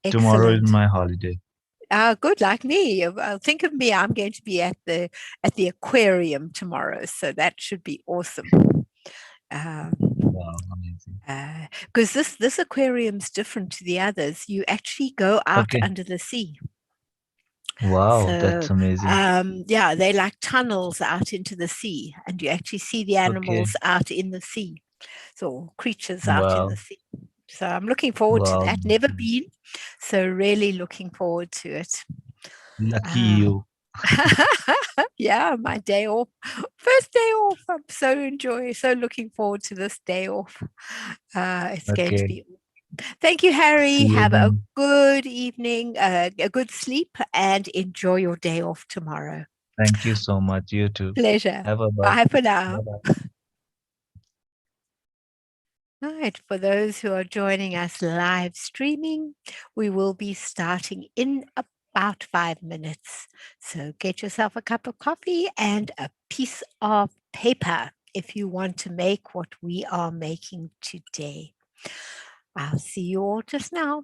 Tomorrow is Excellent. my holiday. Good, like me. Think of me. I'm going to be at the aquarium tomorrow, so that should be awesome. Um, Wow, amazing. because this aquarium's different to the others. You actually go out Okay. under the sea. Wow, So that's amazing. yeah, they like tunnels out into the sea, and you actually see the Okay. animals out in the sea. So creatures out in the Wow. sea. So I'm looking forward to Wow. that. Never been, so really looking forward to it. Lucky Uh, you. yeah, my day off, first day off. I'm so looking forward to this day off. It's going to Okay. be. Thank you, Harry. See you Have a then. good evening, a good sleep, and enjoy your day off tomorrow. Thank you so much. You too. Pleasure. Have a bye. Bye for now. Bye bye. Right, for those who are joining us live streaming, we will be starting in about 5 minutes. So get yourself a cup of coffee and a piece of paper if you want to make what we are making today. I'll see you all just now.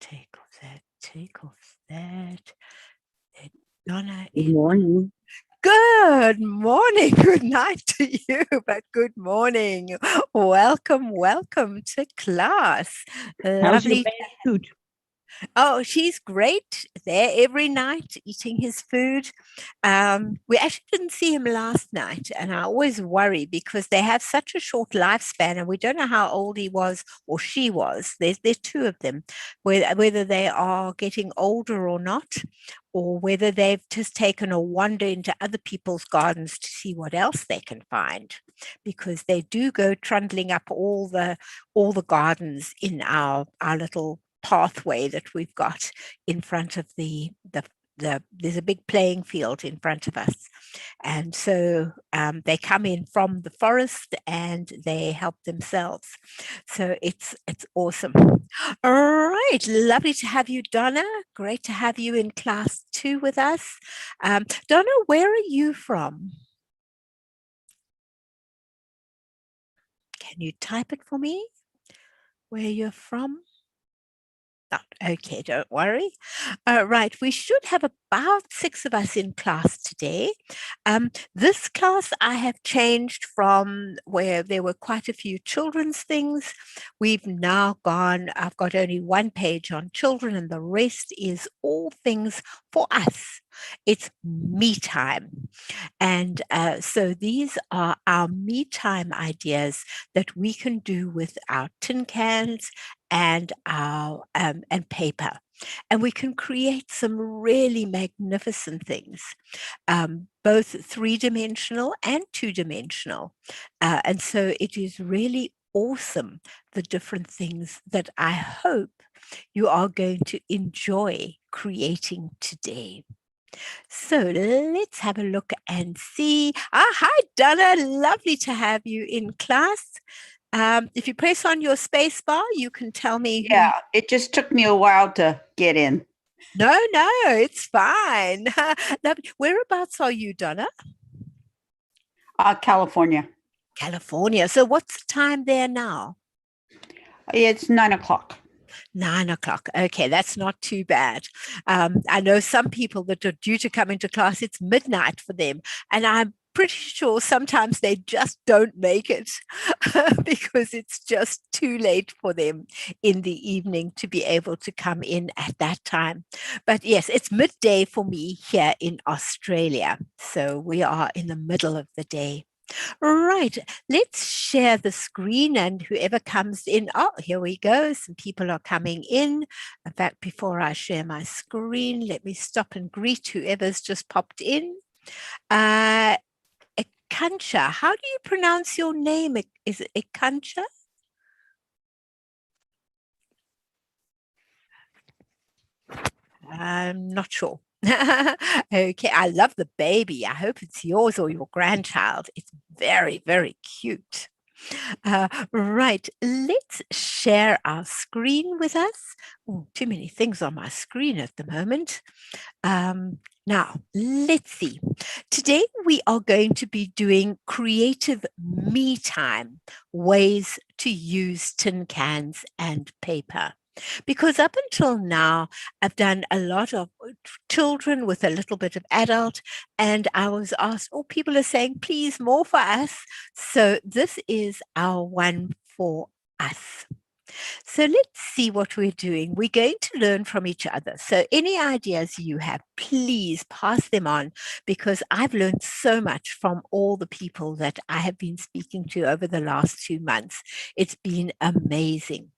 take off that, take off that. Donna Good in. morning. Good morning, good night to you, but good morning. Welcome, welcome to class. How's your Lovely. bad tooth? Oh, she's great. There every night eating his food. We actually didn't see him last night, and I always worry because they have such a short lifespan, and we don't know how old he was or she was. There's two of them, whether they are getting older or not, or whether they've just taken a wander into other people's gardens to see what else they can find, because they do go trundling up all the gardens in our little pathway that we've got in front of there's a big playing field in front of us. And so they come in from the forest and they help themselves. So it's awesome. All right. Lovely to have you, Donna. Great to have you in class 2 with us. Donna, where are you from? Can you type it for me? Where you're from? Okay, don't worry. Right, we should have about 6 of us in class today. This class I have changed from where there were quite a few children's things. We've now I've got only one page on children and the rest is all things for us. It's me time. And so these are our me time ideas that we can do with our tin cans and our and paper, and we can create some really magnificent things, both 3-dimensional and 2-dimensional, and so it is really awesome, the different things that I hope you are going to enjoy creating today. So let's have a look and see. Hi, Donna. Lovely to have you in class. If you press on your space bar, you can tell me. Yeah, it just took me a while to get in. No, it's fine. Whereabouts are you, Donna? California. California. So what's the time there now? It's 9:00. 9:00. Okay, that's not too bad. I know some people that are due to come into class, it's midnight for them. And I'm pretty sure sometimes they just don't make it because it's just too late for them in the evening to be able to come in at that time. But yes, it's midday for me here in Australia. So we are in the middle of the day. Right, let's share the screen and whoever comes in, here we go, some people are coming in. In fact, before I share my screen, let me stop and greet whoever's just popped in. Ekancha, how do you pronounce your name? Is it Ekancha? I'm not sure. Okay, I love the baby. I hope it's yours or your grandchild. It's very, very cute. Right, let's share our screen with us. Ooh, too many things on my screen at the moment. Now, let's see. Today we are going to be doing creative me time, ways to use tin cans and paper. Because up until now, I've done a lot of children with a little bit of adult, and I was asked, people are saying, please, more for us. So this is our one for us. So let's see what we're doing. We're going to learn from each other. So any ideas you have, please pass them on, because I've learned so much from all the people that I have been speaking to over the last 2 months. It's been amazing.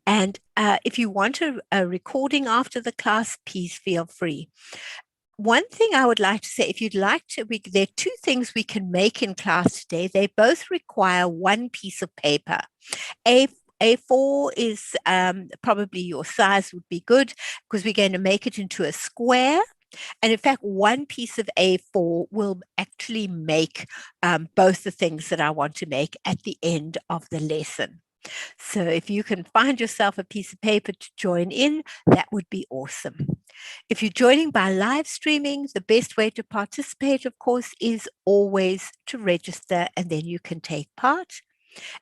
And if you want a recording after the class, please feel free. One thing I would like to say, if you'd like to, there are 2 things we can make in class today. They both require one piece of paper. A4 is probably your size would be good, because we're going to make it into a square. And in fact, one piece of A4 will actually make both the things that I want to make at the end of the lesson. So if you can find yourself a piece of paper to join in, that would be awesome. If you're joining by live streaming, the best way to participate, of course, is always to register, and then you can take part.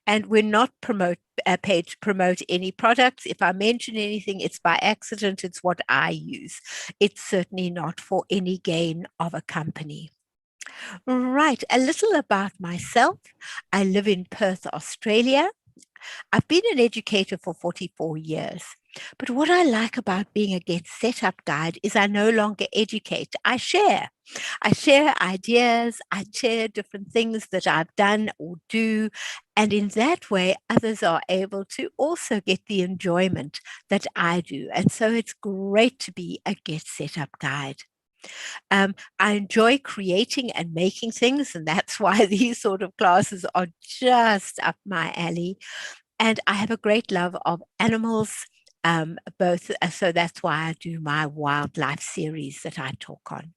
And we're not paid to promote any products. If I mention anything, it's by accident. It's what I use. It's certainly not for any gain of a company. Right, a little about myself. I live in Perth, Australia. I've been an educator for 44 years. But what I like about being a Get Set Up guide is I no longer educate, I share. I share ideas, I share different things that I've done or do. And in that way, others are able to also get the enjoyment that I do. And so it's great to be a Get Set Up guide. I enjoy creating and making things, and that's why these sort of classes are just up my alley. And I have a great love of animals, both. So that's why I do my wildlife series that I talk on.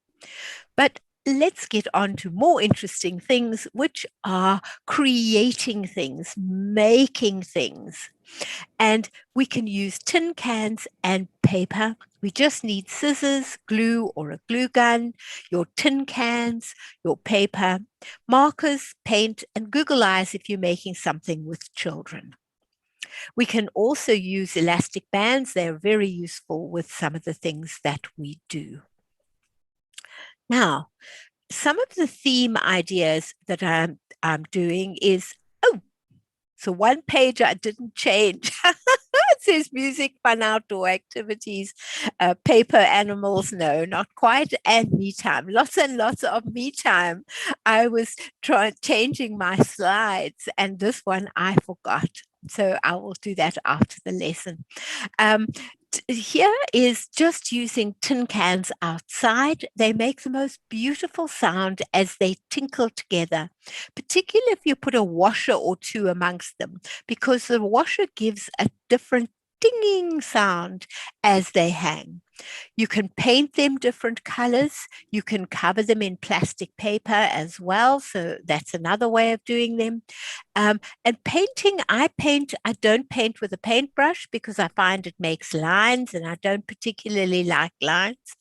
But let's get on to more interesting things, which are creating things, making things. And we can use tin cans and paper. We just need scissors, glue, or a glue gun, your tin cans, your paper, markers, paint, and Google Eyes if you're making something with children. We can also use elastic bands. They're very useful with some of the things that we do. Now, some of the theme ideas that I'm doing is, so one page I didn't change. It says music, fun, outdoor activities, paper, animals. No, not quite. And me time. Lots and lots of me time. I was changing my slides, and this one I forgot. So I will do that after the lesson. Here is just using tin cans outside. They make the most beautiful sound as they tinkle together, particularly if you put a washer or two amongst them, because the washer gives a different dinging sound as they hang. You can paint them different colors. You can cover them in plastic paper as well. So that's another way of doing them. And painting, I don't paint with a paintbrush because I find it makes lines and I don't particularly like lines.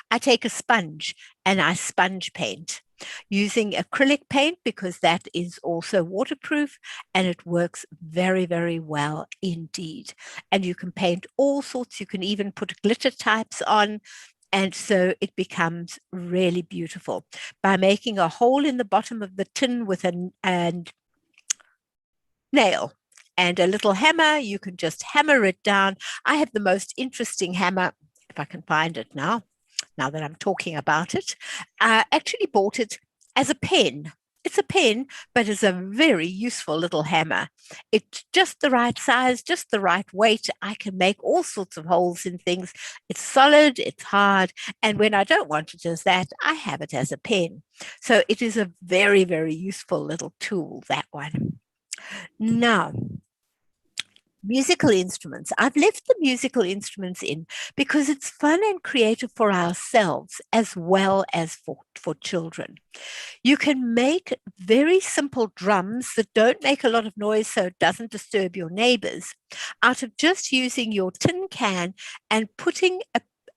I take a sponge and I sponge paint using acrylic paint because that is also waterproof and it works very, very well indeed. And you can paint all sorts. You can even put glitter types on. And so it becomes really beautiful by making a hole in the bottom of the tin with a nail and a little hammer. You can just hammer it down. I have the most interesting hammer, if I can find it now that I'm talking about it. I actually bought it as a pen. It's a pen, but it's a very useful little hammer. It's just the right size, just the right weight. I can make all sorts of holes in things. It's solid, it's hard. And when I don't want it as that, I have it as a pen. So it is a very, very useful little tool, that one. Now, musical instruments. I've left the musical instruments in because it's fun and creative for ourselves as well as for children. You can make very simple drums that don't make a lot of noise so it doesn't disturb your neighbors out of just using your tin can and putting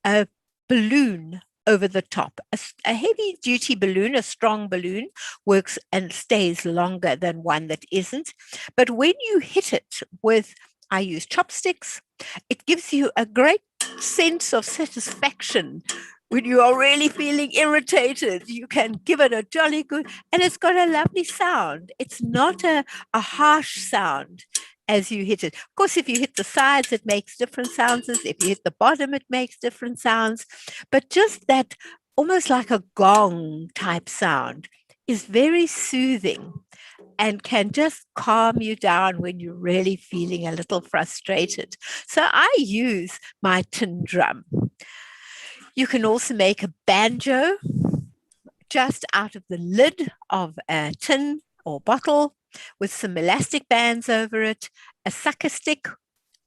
a balloon over the top. A heavy duty balloon, a strong balloon, works and stays longer than one that isn't. But when you hit it with, I use chopsticks, it gives you a great sense of satisfaction. When you are really feeling irritated, you can give it a jolly good, and it's got a lovely sound. It's not a harsh sound as you hit it. Of course, if you hit the sides, it makes different sounds. If you hit the bottom, it makes different sounds. But just that almost like a gong type sound is very soothing and can just calm you down when you're really feeling a little frustrated. So I use my tin drum. You can also make a banjo just out of the lid of a tin or bottle with some elastic bands over it, a sucker stick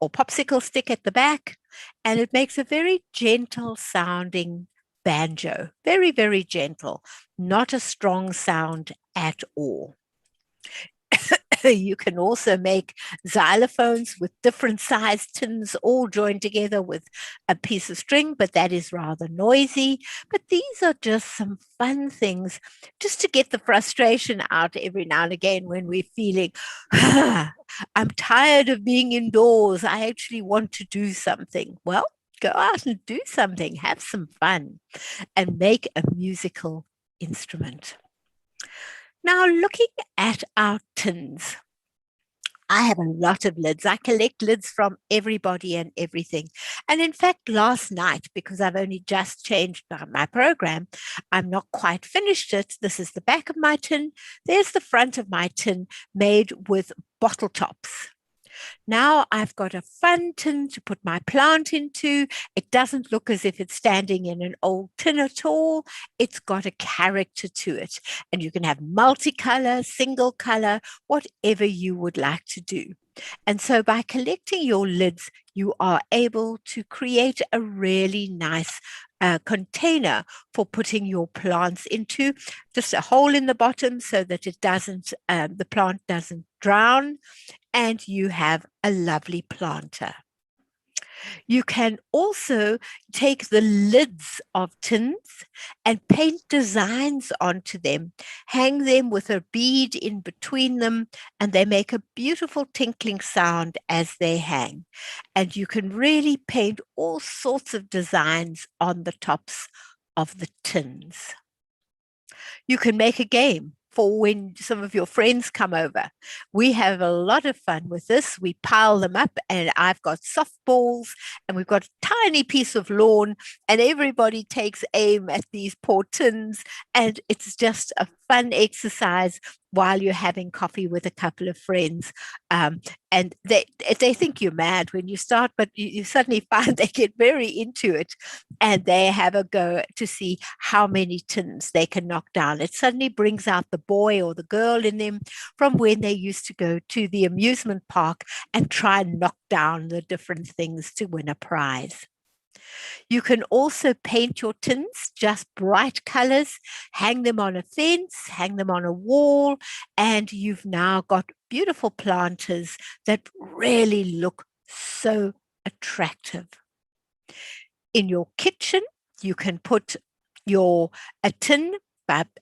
or popsicle stick at the back, and it makes a very gentle sounding banjo. Very, very gentle, not a strong sound at all. You can also make xylophones with different sized tins all joined together with a piece of string, but that is rather noisy. But these are just some fun things just to get the frustration out every now and again when we're feeling, I'm tired of being indoors. I actually want to do something. Well, go out and do something, have some fun, and make a musical instrument. Now, looking at our tins, I have a lot of lids. I collect lids from everybody and everything. And in fact, last night, because I've only just changed my program, I'm not quite finished it. This is the back of my tin. There's the front of my tin made with bottle tops. Now I've got a fun tin to put my plant into. It doesn't look as if it's standing in an old tin at all. It's got a character to it. And you can have multicolor, single color, whatever you would like to do. And so by collecting your lids, you are able to create a really nice container for putting your plants into. Just a hole in the bottom so that it doesn't, the plant doesn't drown, and you have a lovely planter. You can also take the lids of tins and paint designs onto them, hang them with a bead in between them, and they make a beautiful tinkling sound as they hang. And you can really paint all sorts of designs on the tops of the tins. You can make a game for when some of your friends come over. We have a lot of fun with this. We pile them up, and I've got softballs, and we've got a tiny piece of lawn, and everybody takes aim at these poor tins, and it's just a fun exercise while you're having coffee with a couple of friends. And they think you're mad when you start, but you suddenly find they get very into it, and they have a go to see how many tins they can knock down. It suddenly brings out the boy or the girl in them from when they used to go to the amusement park and try and knock down the different things to win a prize. You can also paint your tins just bright colors, hang them on a fence, hang them on a wall, and you've now got beautiful planters that really look so attractive. In your kitchen, you can put a tin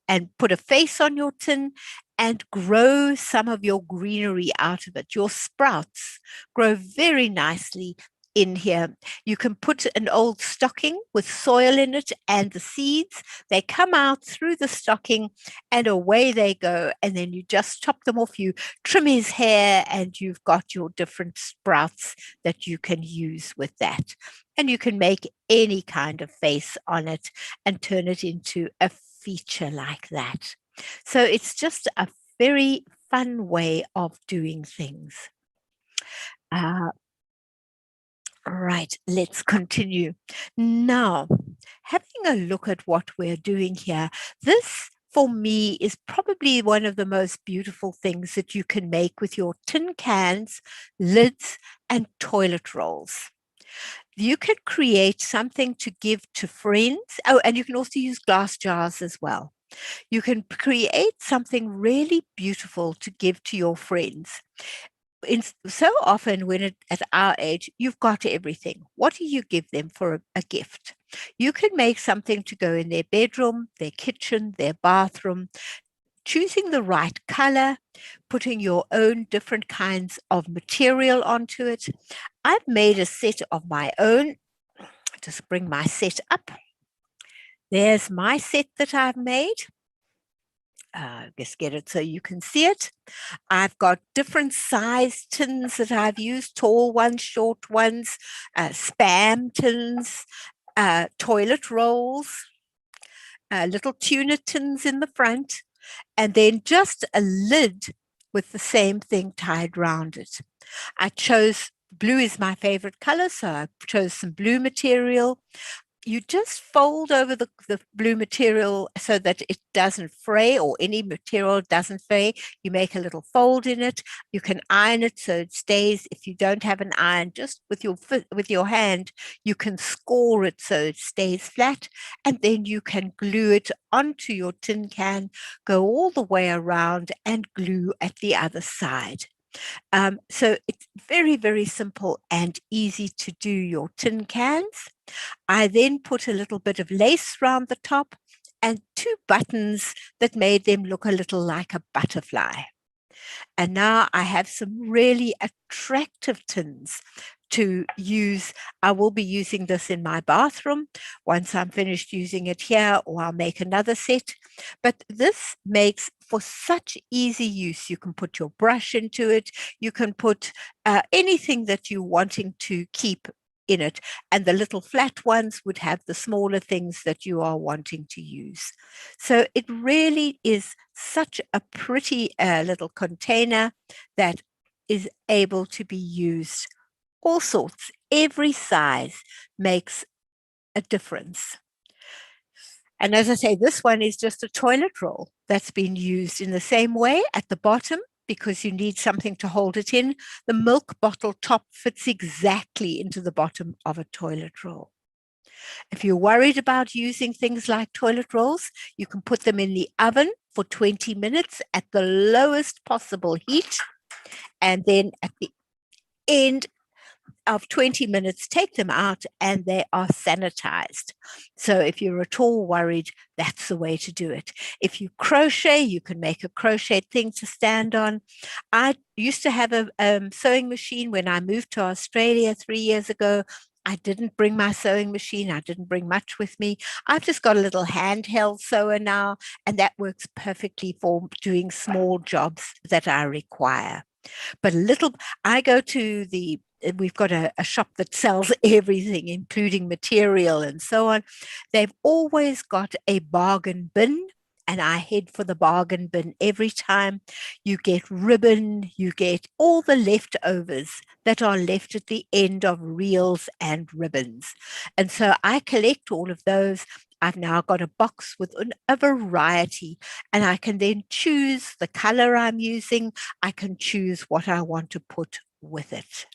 and put a face on your tin and grow some of your greenery out of it. Your sprouts grow very nicely in here. You can put an old stocking with soil in it and the seeds. They come out through the stocking and away they go. And then you just chop them off. You trim his hair and you've got your different sprouts that you can use with that. And you can make any kind of face on it and turn it into a feature like that. So it's just a very fun way of doing things. Right, let's continue. Now, having a look at what we're doing here, this for me is probably one of the most beautiful things that you can make with your tin cans, lids, and toilet rolls. You can create something to give to friends. Oh, and you can also use glass jars as well. You can create something really beautiful to give to your friends. So often when at our age, you've got everything. What do you give them for a gift? You can make something to go in their bedroom, their kitchen, their bathroom, choosing the right color, putting your own different kinds of material onto it. I've made a set of my own. Just bring my set up. There's my set that I've made. Just get it so you can see it. I've got different size tins that I've used, tall ones, short ones, Spam tins, toilet rolls, little tuna tins in the front, and then just a lid with the same thing tied around it. I chose blue is my favorite color, so I chose some blue material. you just fold over the blue material so that it doesn't fray, or any material doesn't fray. You make a little fold in it. You can iron it so it stays. If you don't have an iron, just with your hand, you can score it so it stays flat, and then you can glue it onto your tin can, go all the way around and glue at the other side. So it's very, very simple and easy to do your tin cans. I then put a little bit of lace round the top and 2 buttons that made them look a little like a butterfly. And now I have some really attractive tins to use. I will be using this in my bathroom once I'm finished using it here, or I'll make another set. But this makes for such easy use. You can put your brush into it. You can put anything that you're wanting to keep in it. And the little flat ones would have the smaller things that you are wanting to use. So it really is such a pretty little container that is able to be used all sorts. Every size makes a difference. And as I say, this one is just a toilet roll that's been used in the same way at the bottom, because you need something to hold it in. The milk bottle top fits exactly into the bottom of a toilet roll. If you're worried about using things like toilet rolls, you can put them in the oven for 20 minutes at the lowest possible heat. And then at the end of 20 minutes, take them out and they are sanitized. So if you're at all worried, that's the way to do it. If you crochet, you can make a crochet thing to stand on. I used to have a sewing machine when I moved to Australia 3 years ago. I didn't bring my sewing machine. I didn't bring much with me. I've just got a little handheld sewer now, and that works perfectly for doing small jobs that I require. But I go to we've got a shop that sells everything, including material and so on. They've always got a bargain bin, and I head for the bargain bin every time. You get ribbon, you get all the leftovers that are left at the end of reels and ribbons. And so I collect all of those. I've now got a box with a variety, and I can then choose the color I'm using. I can choose what I want to put with it.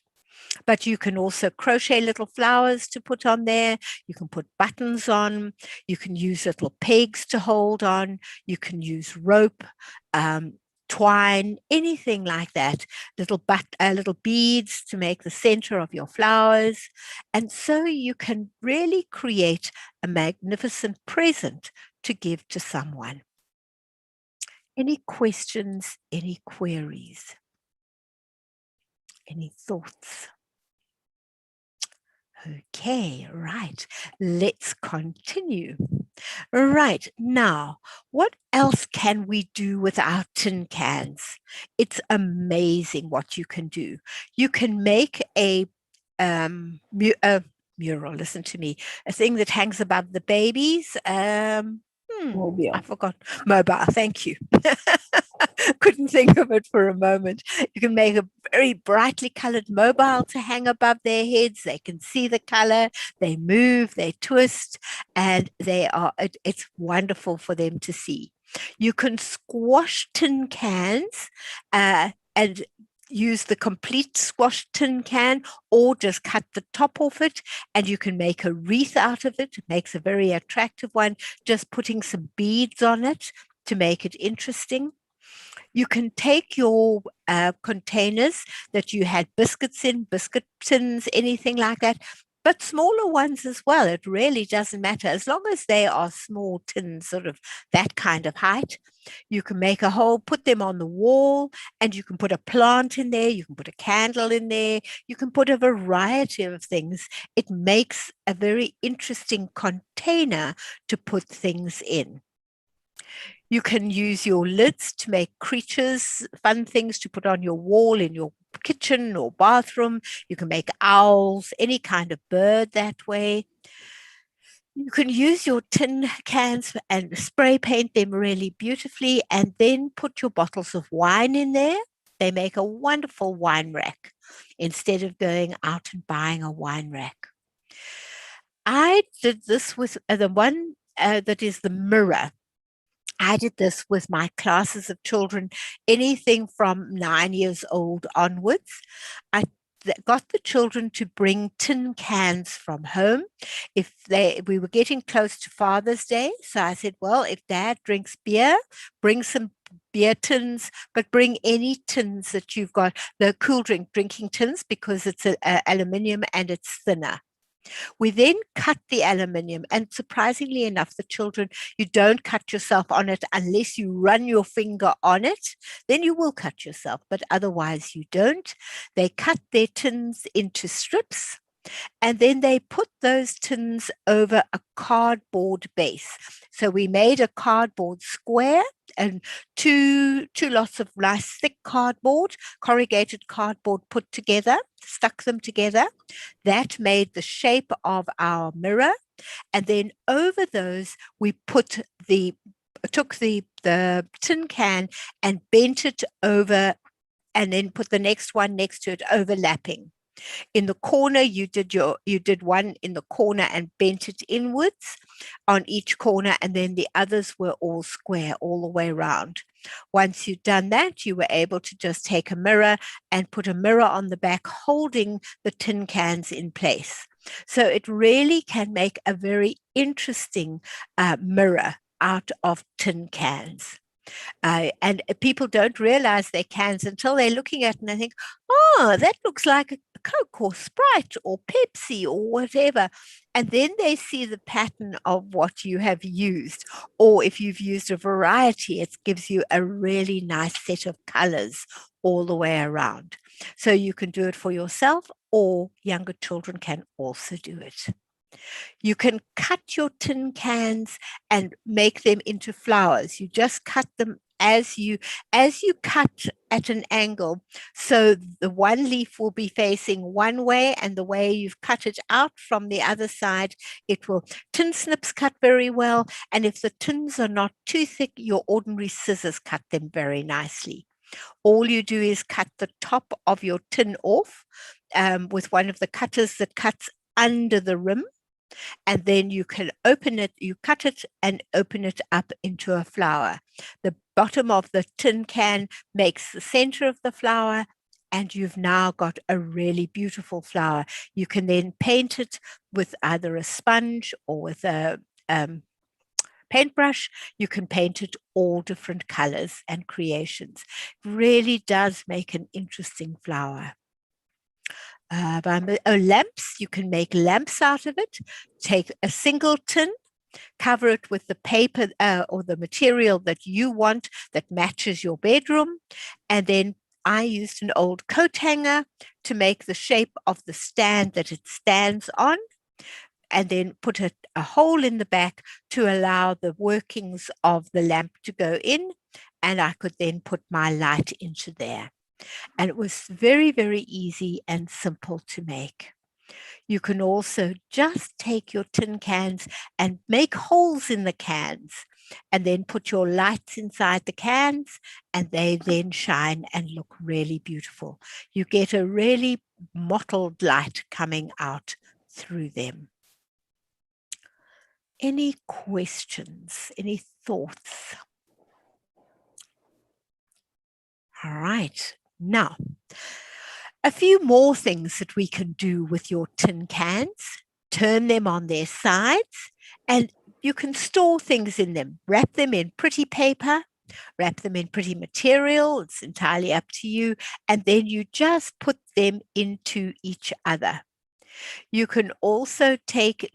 But you can also crochet little flowers to put on there. You can put buttons on. You can use little pegs to hold on. You can use rope, twine, anything like that. Little beads to make the center of your flowers. And so you can really create a magnificent present to give to someone. Any questions, any queries, any thoughts? Okay, right. Let's continue. Right, now, what else can we do with our tin cans? It's amazing what you can do. You can make a mural, listen to me, a thing that hangs above the babies. Mobile. I forgot. Mobile, thank you. Couldn't think of it for a moment. You can make a very brightly colored mobile to hang above their heads. They can see the color, they move, they twist, and it's wonderful for them to see. You can squash tin cans and use the complete squashed tin can, or just cut the top off it, and you can make a wreath out of it. It makes a very attractive one, just putting some beads on it to make it interesting. You can take your containers that you had biscuits in, biscuit tins, anything like that, but smaller ones as well. It really doesn't matter. As long as they are small tins, sort of that kind of height, you can make a hole, put them on the wall, and you can put a plant in there. You can put a candle in there. You can put a variety of things. It makes a very interesting container to put things in. You can use your lids to make creatures, fun things to put on your wall in your kitchen or bathroom. You can make owls, any kind of bird that way. You can use your tin cans and spray paint them really beautifully, and then put your bottles of wine in there. They make a wonderful wine rack instead of going out and buying a wine rack. I did this with the one that is the mirror. I did this with my classes of children, anything from 9 years old onwards. I got the children to bring tin cans from home. We were getting close to Father's Day, so I said, well, if Dad drinks beer, bring some beer tins, but bring any tins that you've got, the cool drinking tins, because it's aluminium and it's thinner. We then cut the aluminium, and surprisingly enough, the children, you don't cut yourself on it unless you run your finger on it. Then you will cut yourself, but otherwise you don't. They cut their tins into strips, and then they put those tins over a cardboard base. So we made a cardboard square and two lots of nice thick cardboard, corrugated cardboard put together, stuck them together. That made the shape of our mirror. And then over those, we took the tin can and bent it over, and then put the next one next to it, overlapping. In the corner, you did one in the corner and bent it inwards on each corner, and then the others were all square all the way around. Once you'd done that, you were able to just take a mirror and put a mirror on the back holding the tin cans in place. So it really can make a very interesting mirror out of tin cans. And people don't realize they're cans until they're looking at it and they think, oh, that looks like a Coke or Sprite or Pepsi or whatever. And then they see the pattern of what you have used. Or if you've used a variety, it gives you a really nice set of colors all the way around. So you can do it for yourself, or younger children can also do it. You can cut your tin cans and make them into flowers. You just cut them as you cut at an angle. So the one leaf will be facing one way, and the way you've cut it out from the other side, it will. Tin snips cut very well. And if the tins are not too thick, your ordinary scissors cut them very nicely. All you do is cut the top of your tin off with one of the cutters that cuts under the rim. And then you can open it, you cut it and open it up into a flower. The bottom of the tin can makes the center of the flower, and you've now got a really beautiful flower. You can then paint it with either a sponge or with a paintbrush. You can paint it all different colors and creations. It really does make an interesting flower. Lamps, you can make lamps out of it. Take a single tin, cover it with the paper or the material that you want that matches your bedroom, and then I used an old coat hanger to make the shape of the stand that it stands on, and then put a hole in the back to allow the workings of the lamp to go in, and I could then put my light into there. And it was very, very easy and simple to make. You can also just take your tin cans and make holes in the cans, and then put your lights inside the cans, and they then shine and look really beautiful. You get a really mottled light coming out through them. Any questions? Any thoughts? All right. Now, a few more things that we can do with your tin cans. Turn them on their sides, and you can store things in them. Wrap them in pretty paper, wrap them in pretty material. It's entirely up to you. And then you just put them into each other. You can also take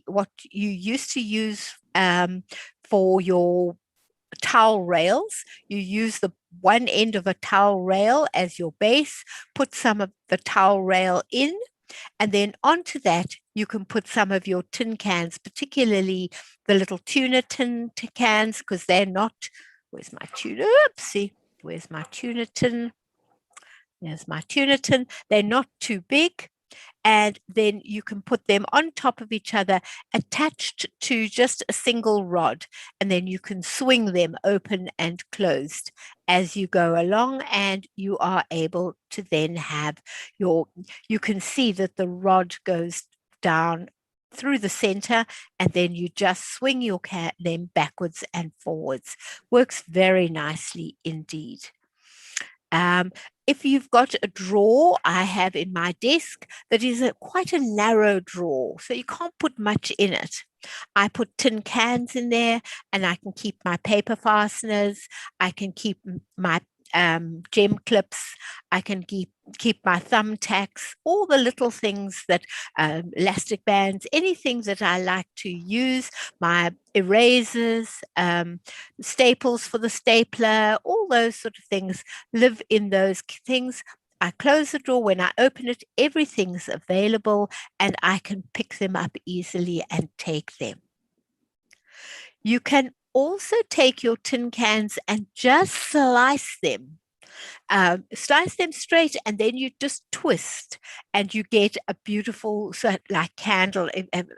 what you used to use for your towel rails. You use the one end of a towel rail as your base, put some of the towel rail in, and then onto that, you can put some of your tin cans, particularly the little tuna tin cans, because they're not, where's my tuna? Oopsie, where's my tuna tin? There's my tuna tin. They're not too big. And then you can put them on top of each other, attached to just a single rod, and then you can swing them open and closed as you go along, and you are able to then have you can see that the rod goes down through the center, and then you just swing your them backwards and forwards. Works very nicely indeed. If you've got a drawer, I have in my desk that is quite a narrow drawer, so you can't put much in it. I put tin cans in there, and I can keep my paper fasteners. I can keep my gem clips. I can keep my thumbtacks, all the little things that elastic bands, anything that I like to use, my erasers, staples for the stapler, all those sort of things live in those things. I close the drawer. When I open it, everything's available and I can pick them up easily and take them. You can also take your tin cans and just slice them straight, and then you just twist and you get a beautiful like candle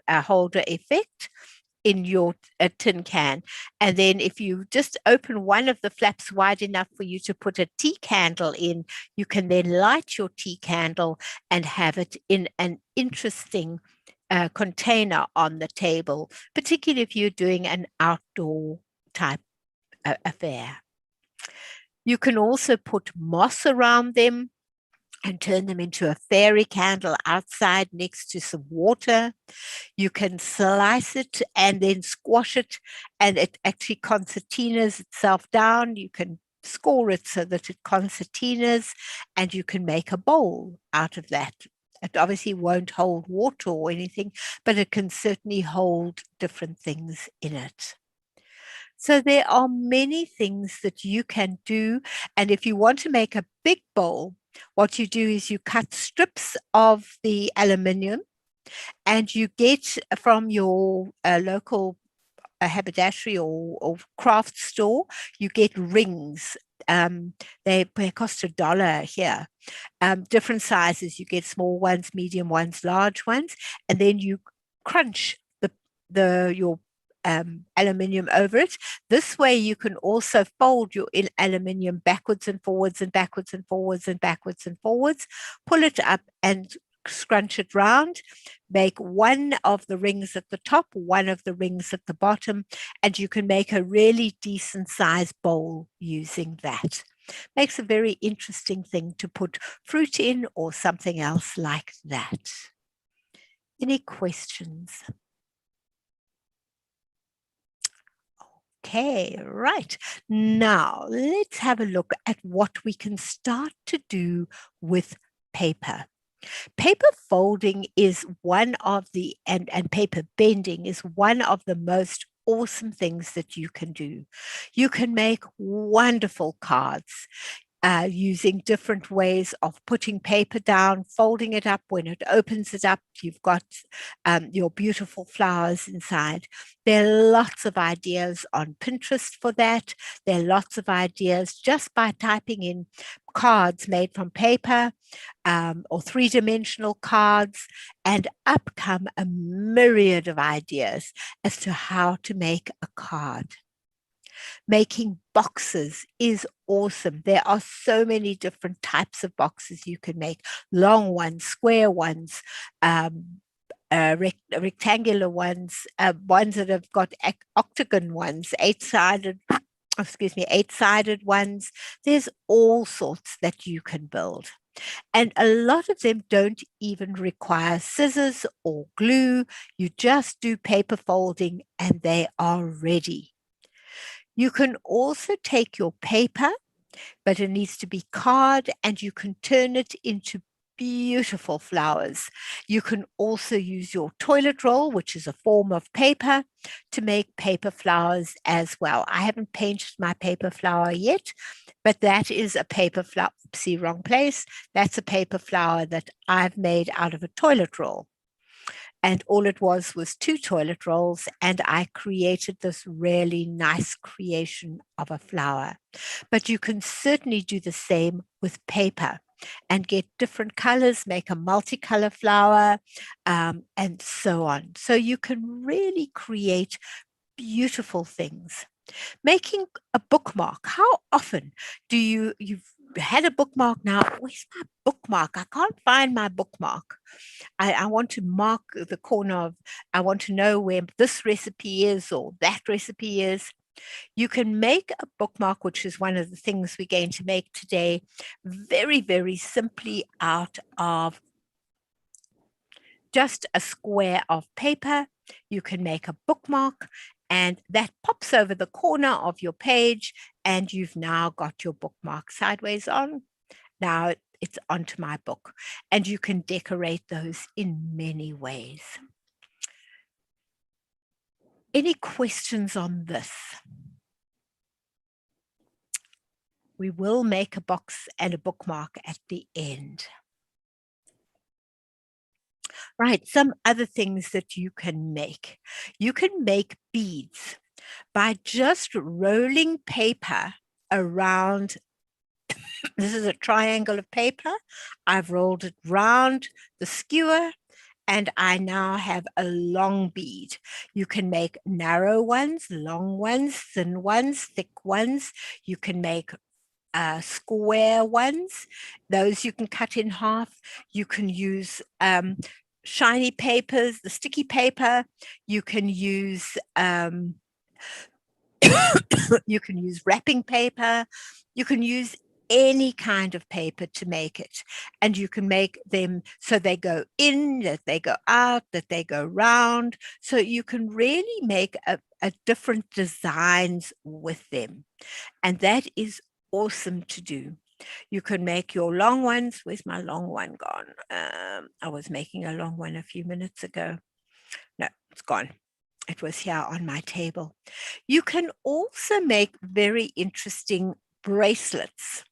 holder effect in your tin can. And then if you just open one of the flaps wide enough for you to put a tea candle in, you can then light your tea candle and have it in an interesting container on the table, particularly if you're doing an outdoor type affair. You can also put moss around them and turn them into a fairy candle outside next to some water. You can slice it and then squash it, and it actually concertinas itself down. You can score it so that it concertinas, and you can make a bowl out of that. It obviously won't hold water or anything, but it can certainly hold different things in it. So there are many things that you can do. And if you want to make a big bowl, what you do is you cut strips of the aluminium, and you get from your local haberdashery or craft store, you get rings. They cost $1 here. Different sizes. You get small ones, medium ones, large ones, and then you crunch your aluminium over it. This way you can also fold your aluminium backwards and forwards and backwards and forwards and backwards and forwards, pull it up and scrunch it round, make one of the rings at the top, one of the rings at the bottom, and you can make a really decent sized bowl using that. Makes a very interesting thing to put fruit in or something else like that. Any questions? Okay, right. Now let's have a look at what we can start to do with paper. Paper folding is one of the, and paper bending is one of the most awesome things that you can do. You can make wonderful cards. Using different ways of putting paper down, folding it up. When it opens it up, you've got your beautiful flowers inside. There are lots of ideas on Pinterest for that. There are lots of ideas just by typing in cards made from paper or three-dimensional cards, and up come a myriad of ideas as to how to make a card. Making boxes is awesome. There are so many different types of boxes you can make. Long ones, square ones, rectangular ones, ones that have got octagon ones, eight-sided ones. There's all sorts that you can build. And a lot of them don't even require scissors or glue. You just do paper folding and they are ready. You can also take your paper, but it needs to be card, and you can turn it into beautiful flowers. You can also use your toilet roll, which is a form of paper, to make paper flowers as well. I haven't painted my paper flower yet, but that is a paper flower. See, wrong place. That's a paper flower that I've made out of a toilet roll. And all it was 2 toilet rolls, and I created this really nice creation of a flower. But you can certainly do the same with paper and get different colors, make a multicolor flower, and so on. So you can really create beautiful things. Making a bookmark. How often do you've had a bookmark now. Where's my bookmark? I can't find my bookmark. I want to mark the corner of, I want to know where this recipe is or that recipe is. You can make a bookmark, which is one of the things we're going to make today, very, very simply out of just a square of paper. You can make a bookmark and that pops over the corner of your page and you've now got your bookmark sideways on. Now it's onto my book and you can decorate those in many ways. Any questions on this? We will make a box and a bookmark at the end. Right, some other things that you can make. You can make beads by just rolling paper around. This is a triangle of paper. I've rolled it round the skewer and I now have a long bead. You can make narrow ones, long ones, thin ones, thick ones. You can make square ones. Those you can cut in half. You can use shiny papers, the sticky paper. You can use you can use wrapping paper. You can use any kind of paper to make it. And you can make them so they go in, that they go out, that they go round. So you can really make a different designs with them. And that is awesome to do. You can make your long ones. Where's my long one gone? I was making a long one a few minutes ago. No, it's gone. It was here on my table. You can also make very interesting bracelets,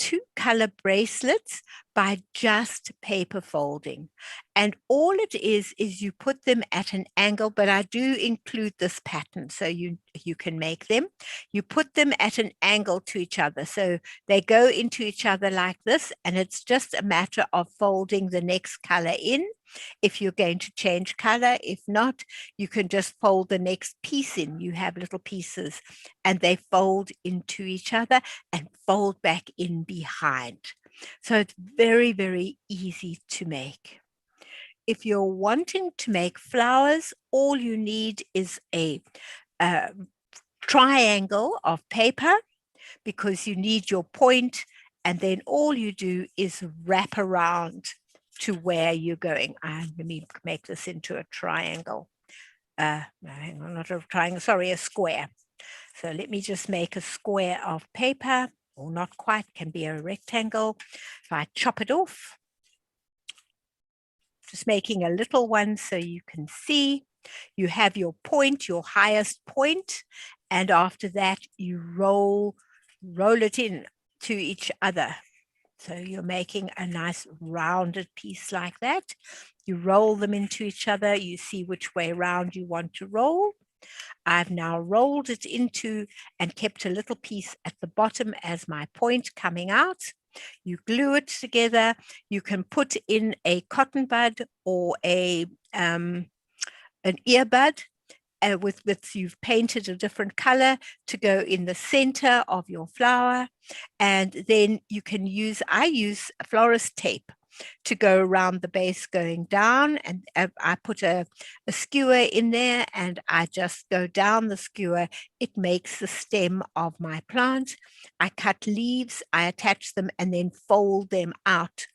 2-color bracelets by just paper folding. And all it is you put them at an angle, but I do include this pattern so you can make them. You put them at an angle to each other. So they go into each other like this, and it's just a matter of folding the next color in. If you're going to change color, if not, you can just fold the next piece in. You have little pieces and they fold into each other and fold back in behind. So it's very, very easy to make. If you're wanting to make flowers, all you need is a triangle of paper because you need your point, and then all you do is wrap around to where you're going. Let me make this into a triangle. Hang on, not a triangle, sorry, a square. So let me just make a square of paper, or not quite, can be a rectangle. If I chop it off, just making a little one so you can see. You have your point, your highest point, and after that you roll it in to each other. So you're making a nice rounded piece like that. You roll them into each other. You see which way around you want to roll. I've now rolled it into and kept a little piece at the bottom as my point coming out. You glue it together. You can put in a cotton bud or an earbud with you've painted a different color to go in the center of your flower. And then you can use, I use florist tape to go around the base going down, and I put a skewer in there and I just go down the skewer. It makes the stem of my plant. I cut leaves, I attach them and then fold them out,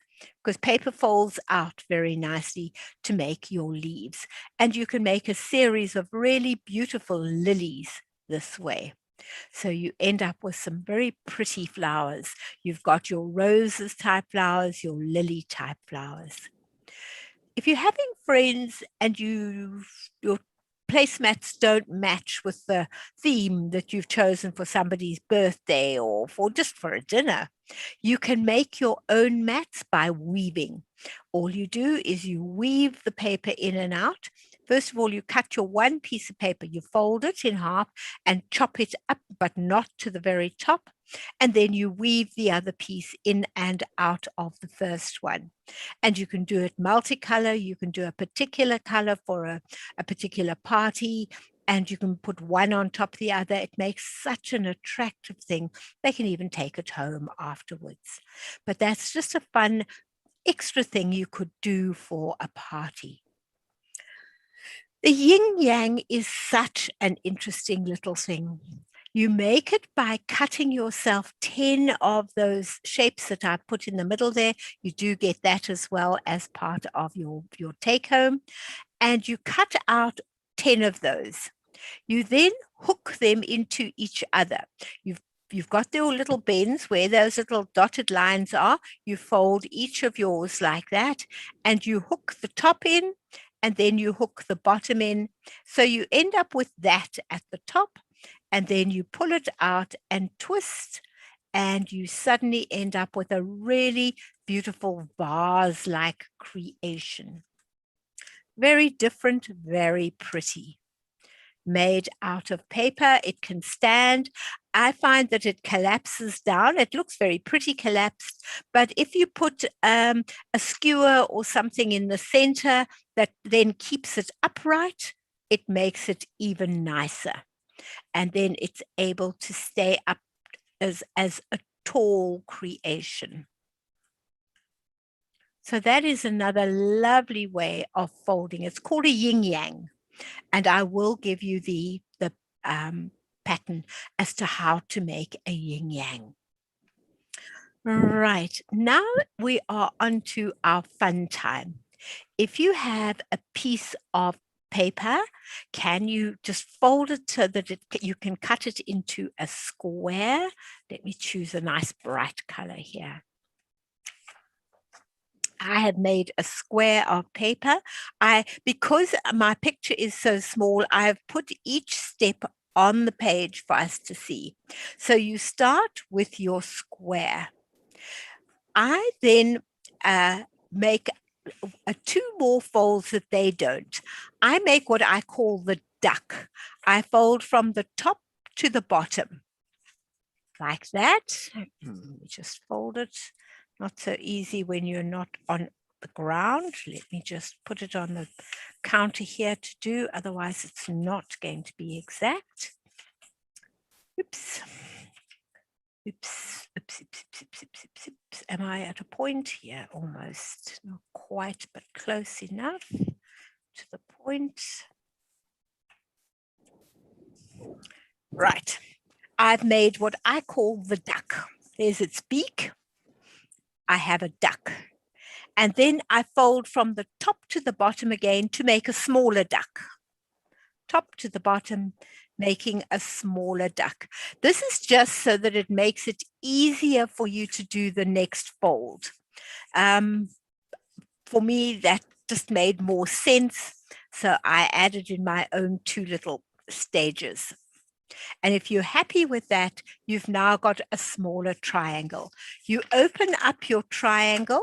because paper folds out very nicely to make your leaves. And you can make a series of really beautiful lilies this way. So you end up with some very pretty flowers. You've got your roses type flowers, your lily type flowers. If you're having friends and your placemats don't match with the theme that you've chosen for somebody's birthday or just for a dinner, you can make your own mats by weaving. All you do is you weave the paper in and out. First of all, you cut your one piece of paper, you fold it in half and chop it up, but not to the very top. And then you weave the other piece in and out of the first one. And you can do it multicolor. You can do a particular color for a particular party. and you can put one on top of the other. It makes such an attractive thing. They can even take it home afterwards. But that's just a fun extra thing you could do for a party. The yin yang is such an interesting little thing. You make it by cutting yourself 10 of those shapes that I put in the middle there. You do get that as well as part of your take home. And you cut out 10 of those. You then hook them into each other. You've got your little bends where those little dotted lines are. You fold each of yours like that, and you hook the top in, and then you hook the bottom in. So you end up with that at the top, and then you pull it out and twist, and you suddenly end up with a really beautiful vase-like creation. Very different, very pretty. Made out of paper, it can stand. I find that it collapses down. It looks very pretty collapsed, but if you put a skewer or something in the center that then keeps it upright, it makes it even nicer. And then it's able to stay up as a tall creation. So that is another lovely way of folding. It's called a yin yang. And I will give you the pattern as to how to make a yin yang. Right, now we are on to our fun time. If you have a piece of paper, can you just fold it so that you can cut it into a square? Let me choose a nice bright color here. I have made a square of paper. Because my picture is so small, I have put each step on the page for us to see. So you start with your square. I then make 2 more folds that they don't. I make what I call the duck. I fold from the top to the bottom, like that. Just fold it. Not so easy when you're not on the ground. Let me just put it on the counter here to do, otherwise it's not going to be exact. Oops. Oops. Oops, oops, oops, oops, oops, oops, oops. Am I at a point here? Almost. Not quite, but close enough to the point. Right. I've made what I call the duck. There's its beak. I have a duck. And then I fold from the top to the bottom again to make a smaller duck. Top to the bottom, making a smaller duck. This is just so that it makes it easier for you to do the next fold. For me, that just made more sense. So I added in my own 2 little stages. And if you're happy with that, you've now got a smaller triangle. You open up your triangle,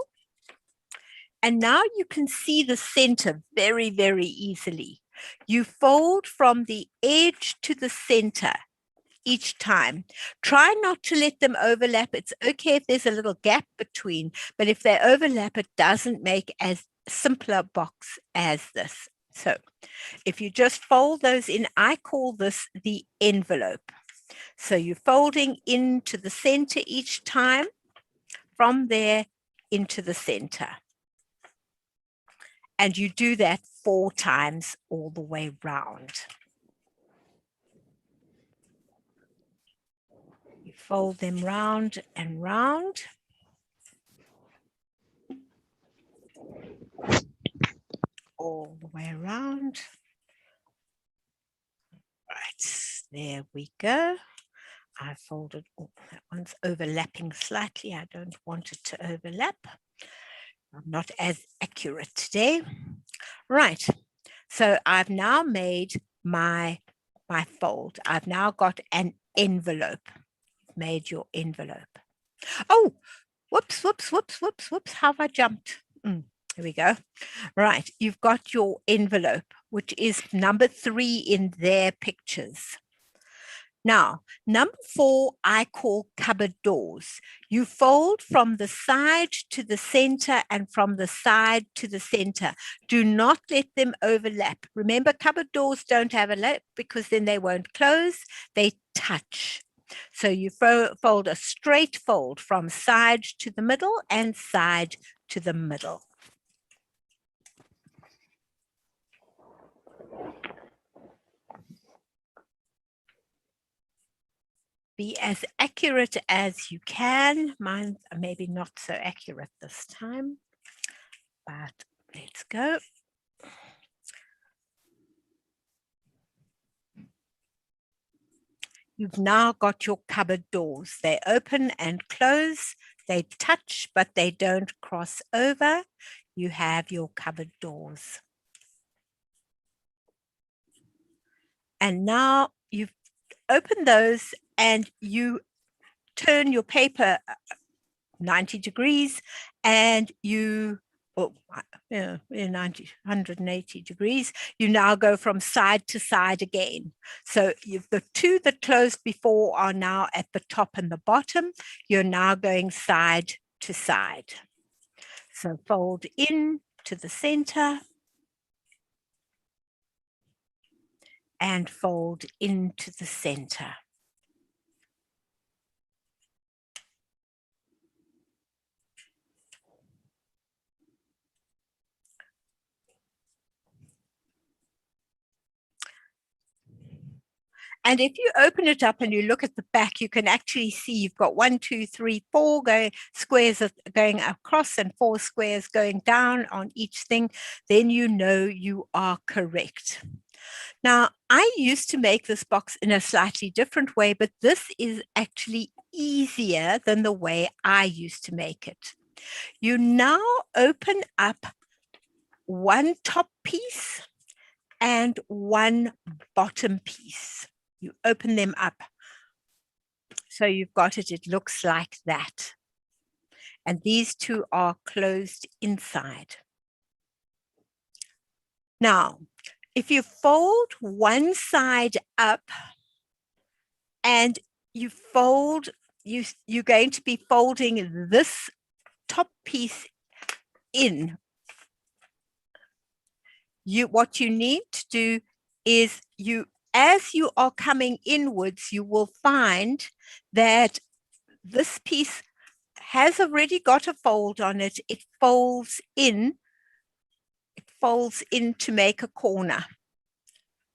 and now you can see the center very, very easily. You fold from the edge to the center each time. Try not to let them overlap. It's okay if there's a little gap between, but if they overlap, it doesn't make as simpler box as this. So if you just fold those in, I call this the envelope. So you're folding into the center each time, from there into the center. And you do that 4 times all the way round. You fold them round and round. All the way around. Right, there we go. I folded, oh, that one's overlapping slightly. I don't want it to overlap. I'm not as accurate today. Right, so I've now made my fold. I've now got an envelope. Made your envelope. Oh, whoops, whoops, whoops, whoops, whoops. How have I jumped? Here we go. Right, you've got your envelope, which is number 3 in their pictures. Now, number 4, I call cupboard doors. You fold from the side to the center and from the side to the center. Do not let them overlap. Remember, cupboard doors don't have a lap because then they won't close. They touch. So you fold a straight fold from side to the middle and side to the middle. Be as accurate as you can. Mine are maybe not so accurate this time, but let's go. You've now got your cupboard doors. They open and close. They touch, but they don't cross over. You have your cupboard doors. And now you've opened those and you turn your paper 90 degrees and you, 180 degrees, you now go from side to side again. So the 2 that closed before are now at the top and the bottom. You're now going side to side. So fold in to the center and fold into the center. And if you open it up and you look at the back, you can actually see you've got 1, 2, 3, 4 squares going across and 4 squares going down on each thing. Then you know you are correct. Now, I used to make this box in a slightly different way, but this is actually easier than the way I used to make it. You now open up one top piece and one bottom piece. You open them up. So you've got it, it looks like that. And these 2 are closed inside. Now, if you fold one side up and you fold, you're going to be folding this top piece in. What you need to do is as you are coming inwards, you will find that this piece has already got a fold on it. It folds in. It folds in to make a corner.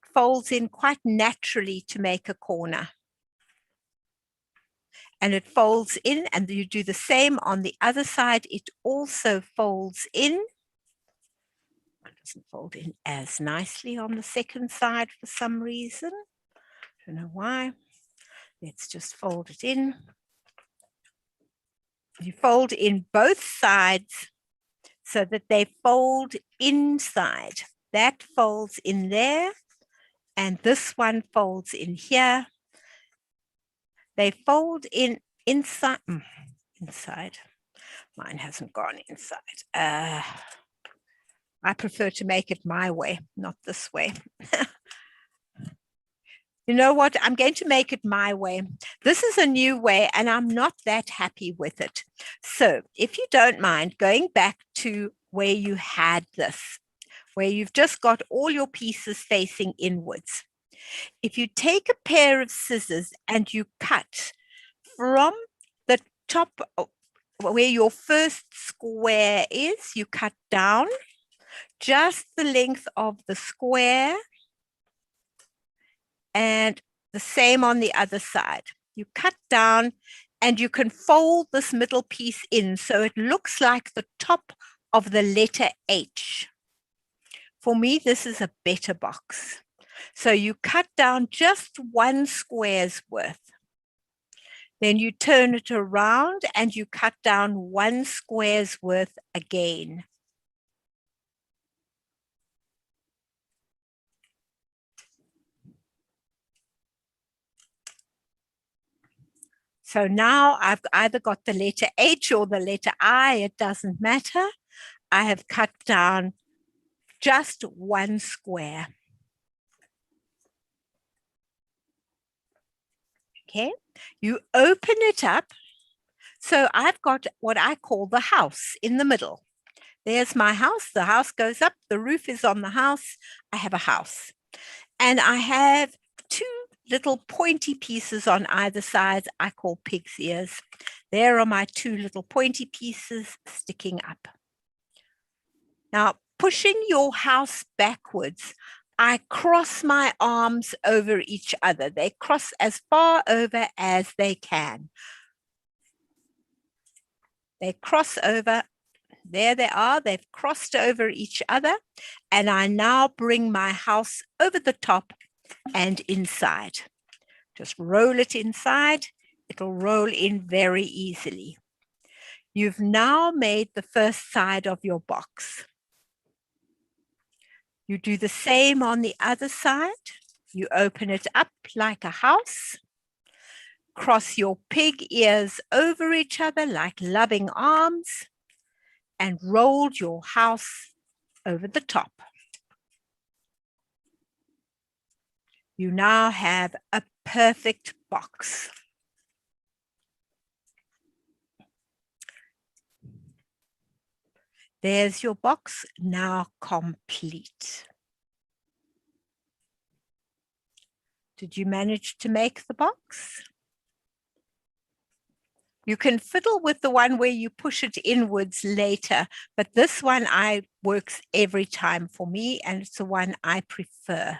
It folds in quite naturally to make a corner. And it folds in, and you do the same on the other side. It also folds in. It doesn't fold in as nicely on the second side for some reason. Don't know why. Let's just fold it in. You fold in both sides so that they fold inside. That folds in there, and this one folds in here. They fold in inside. Inside. Mine hasn't gone inside. I prefer to make it my way, not this way. You know what? I'm going to make it my way. This is a new way, and I'm not that happy with it. So if you don't mind going back to where you had this, where you've just got all your pieces facing inwards. If you take a pair of scissors and you cut from the top where your first square is, you cut down just the length of the square, and the same on the other side. You cut down and you can fold this middle piece in so it looks like the top of the letter H. For me, this is a better box. So you cut down just 1 square's worth. Then you turn it around and you cut down 1 square's worth again. So now I've either got the letter H or the letter I, it doesn't matter. I have cut down just 1 square. Okay, you open it up. So I've got what I call the house in the middle. There's my house. The house goes up. The roof is on the house. I have a house. And I have two little pointy pieces on either side I call pig's ears. There are my two little pointy pieces sticking up. Now, pushing your house backwards, I cross my arms over each other. They cross as far over as they can. They cross over. There they are. They've crossed over each other. And I now bring my house over the top and inside. Just roll it inside. It'll roll in very easily. You've now made the first side of your box. You do the same on the other side. You open it up like a house. Cross your pig ears over each other like loving arms and roll your house over the top. You now have a perfect box. There's your box, now complete. Did you manage to make the box? You can fiddle with the one where you push it inwards later, but this one works every time for me, and it's the one I prefer.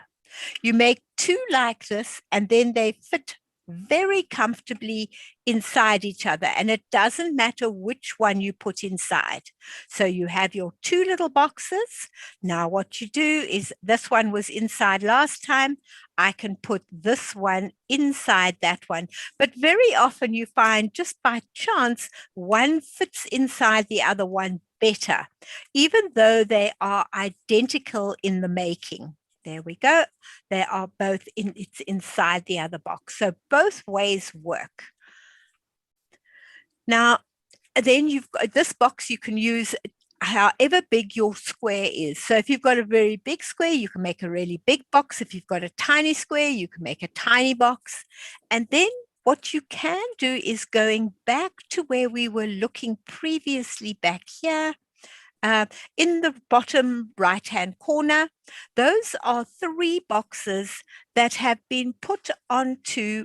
You make two like this, and then they fit very comfortably inside each other, and it doesn't matter which one you put inside. So you have your two little boxes. Now what you do is, this one was inside last time. I can put this one inside that one, but very often you find just by chance one fits inside the other one better, even though they are identical in the making. There we go. They are both it's inside the other box. So both ways work. Now, then you've got this box you can use however big your square is. So if you've got a very big square, you can make a really big box. If you've got a tiny square, you can make a tiny box. And then what you can do is going back to where we were looking previously back here. In the bottom right-hand corner, those are 3 boxes that have been put onto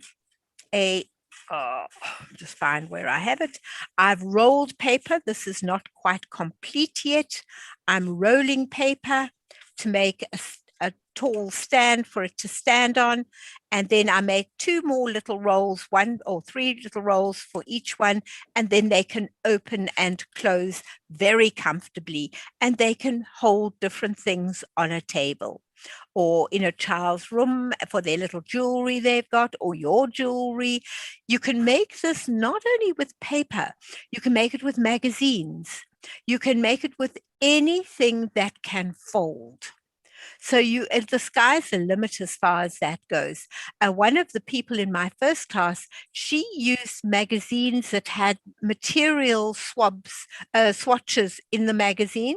a, just find where I have it. I've rolled paper. This is not quite complete yet. I'm rolling paper to make a tall stand for it to stand on. And then I make 2 more little rolls, 1 or 3 little rolls for each one. And then they can open and close very comfortably. And they can hold different things on a table or in a child's room for their little jewelry they've got, or your jewelry. You can make this not only with paper, you can make it with magazines. You can make it with anything that can fold. So the sky's the limit as far as that goes. One of the people in my first class, she used magazines that had material swatches in the magazine,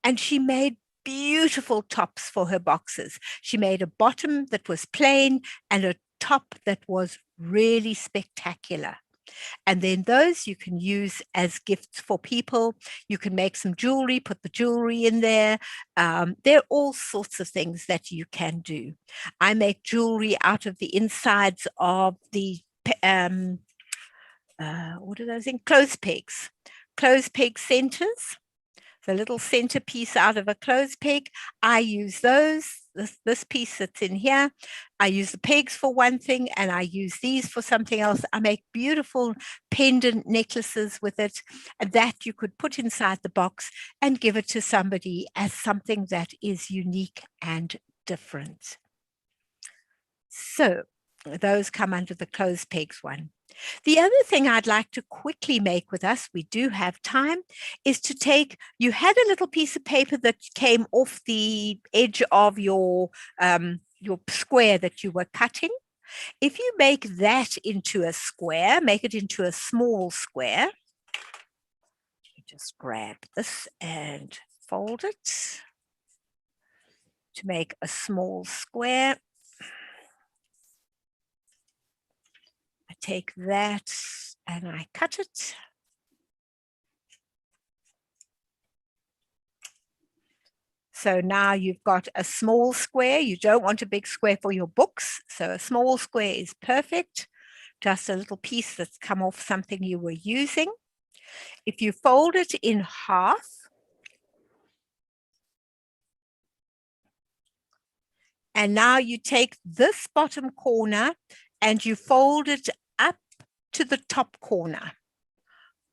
and she made beautiful tops for her boxes. She made a bottom that was plain and a top that was really spectacular. And then those you can use as gifts for people. You can make some jewelry, put the jewelry in there. There are all sorts of things that you can do. I make jewelry out of the insides of the, what are those in? Clothes pegs. Clothes peg centers. The little centerpiece out of a clothes peg. I use those, this piece that's in here. I use the pegs for one thing, and I use these for something else. I make beautiful pendant necklaces with it that you could put inside the box and give it to somebody as something that is unique and different. So those come under the clothes pegs one. The other thing I'd like to quickly make with us, we do have time, is to take, you had a little piece of paper that came off the edge of your square that you were cutting. If you make that into a square, make it into a small square, just grab this and fold it to make a small square. take that and I cut it. So now you've got a small square. You don't want a big square for your books. So a small square is perfect. Just a little piece that's come off something you were using. If you fold it in half, and now you take this bottom corner and you fold it up to the top corner,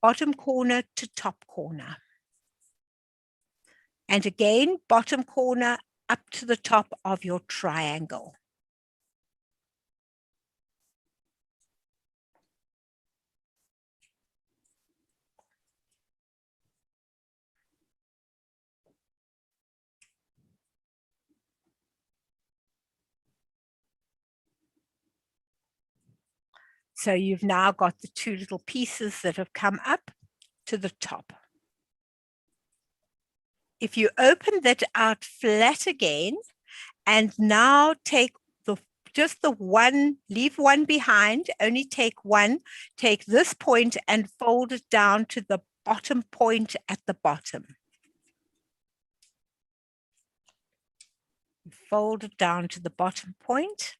bottom corner to top corner. And again, bottom corner up to the top of your triangle. So you've now got the two little pieces that have come up to the top. If you open that out flat again, and now take just the one, leave one behind, only take one, take this point and fold it down to the bottom point at the bottom. Fold it down to the bottom point.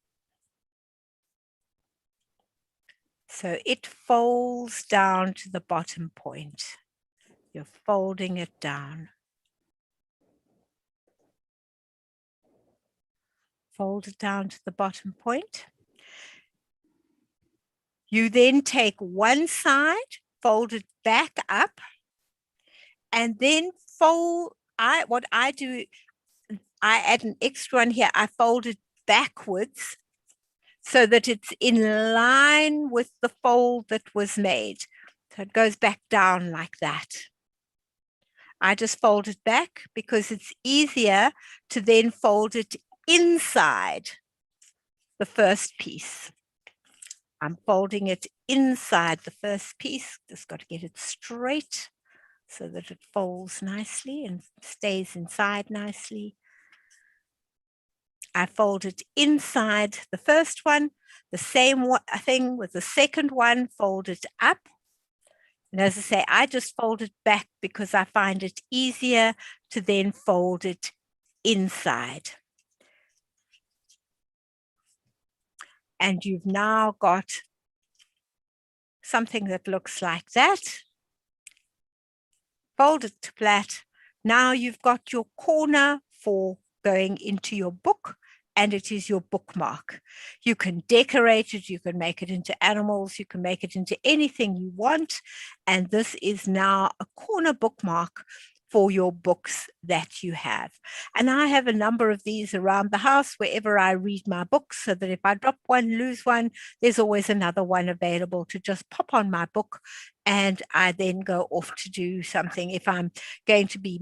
So it folds down to the bottom point. You're folding it down. Fold it down to the bottom point. You then take one side, fold it back up, and then fold. What I do, I add an extra one here. I fold it backwards so that it's in line with the fold that was made. So it goes back down like that. I just fold it back because it's easier to then fold it inside the first piece. I'm folding it inside the first piece. Just got to get it straight so that it folds nicely and stays inside nicely. I fold it inside the first one, the same thing with the second one, fold it up. And as I say, I just fold it back because I find it easier to then fold it inside. And you've now got something that looks like that. Fold it flat. Now you've got your corner for going into your book, and it is your bookmark. You can decorate it, you can make it into animals, you can make it into anything you want. And this is now a corner bookmark for your books that you have. And I have a number of these around the house wherever I read my books, so that if I drop one, lose one, there's always another one available to just pop on my book, and I then go off to do something. If I'm going to be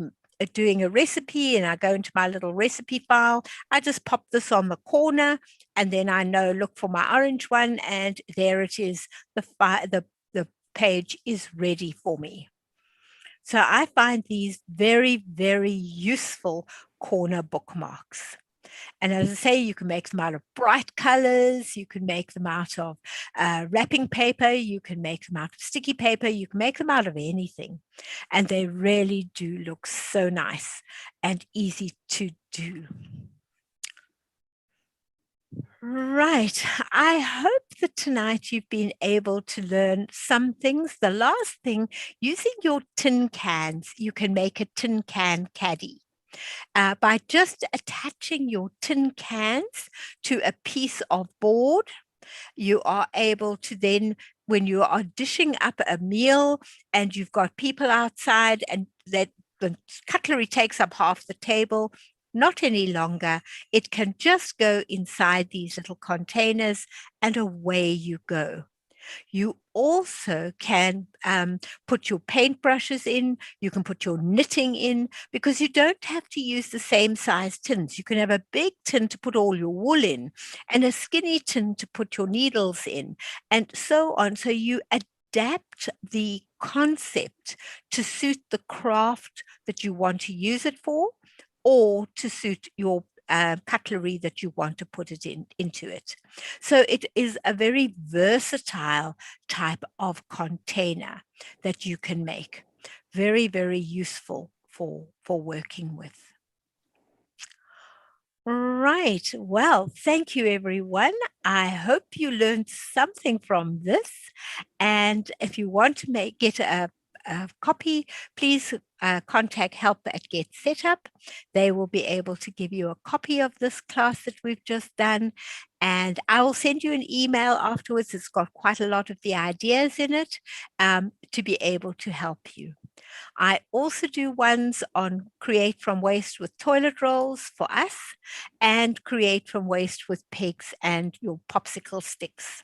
doing a recipe and I go into my little recipe file, I just pop this on the corner, and then I know, look for my orange one, and there it is. The page is ready for me. So I find these very, very useful corner bookmarks. And as I say, you can make them out of bright colors, you can make them out of wrapping paper, you can make them out of sticky paper, you can make them out of anything. And they really do look so nice and easy to do. Right. I hope that tonight you've been able to learn some things. The last thing, using your tin cans, you can make a tin can caddy. By just attaching your tin cans to a piece of board, you are able to then, when you are dishing up a meal and you've got people outside and that the cutlery takes up half the table, not any longer. It can just go inside these little containers and away you go. You also can put your paintbrushes in, you can put your knitting in, because you don't have to use the same size tins. You can have a big tin to put all your wool in and a skinny tin to put your needles in, and so on. So you adapt the concept to suit the craft that you want to use it for, or to suit your cutlery that you want to put it into it. So it is a very versatile type of container that you can make. Very, very useful for working with. Right. Well, thank you, everyone. I hope you learned something from this. And if you want to get a copy, please contact help at Get Set Up. They will be able to give you a copy of this class that we've just done. And I will send you an email afterwards. It's got quite a lot of the ideas in it to be able to help you. I also do ones on create from waste with toilet rolls for us and create from waste with pegs and your popsicle sticks.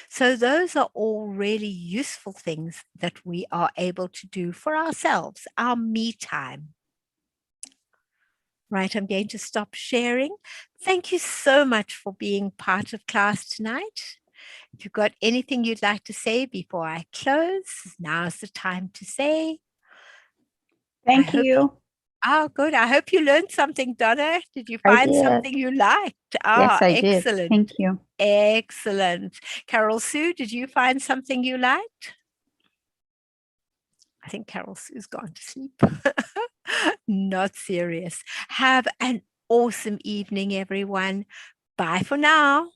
So those are all really useful things that we are able to do for ourselves, our me time. Right, I'm going to stop sharing. Thank you so much for being part of class tonight. If you've got anything you'd like to say before I close, now's the time to say. Thank you. Oh, good. I hope you learned something, Donna. Did you find something you liked? Yes, I excellent. did. Thank you. Excellent. Carol Sue, did you find something you liked? I think Carol Sue's gone to sleep. Not serious. Have an awesome evening, everyone. Bye for now.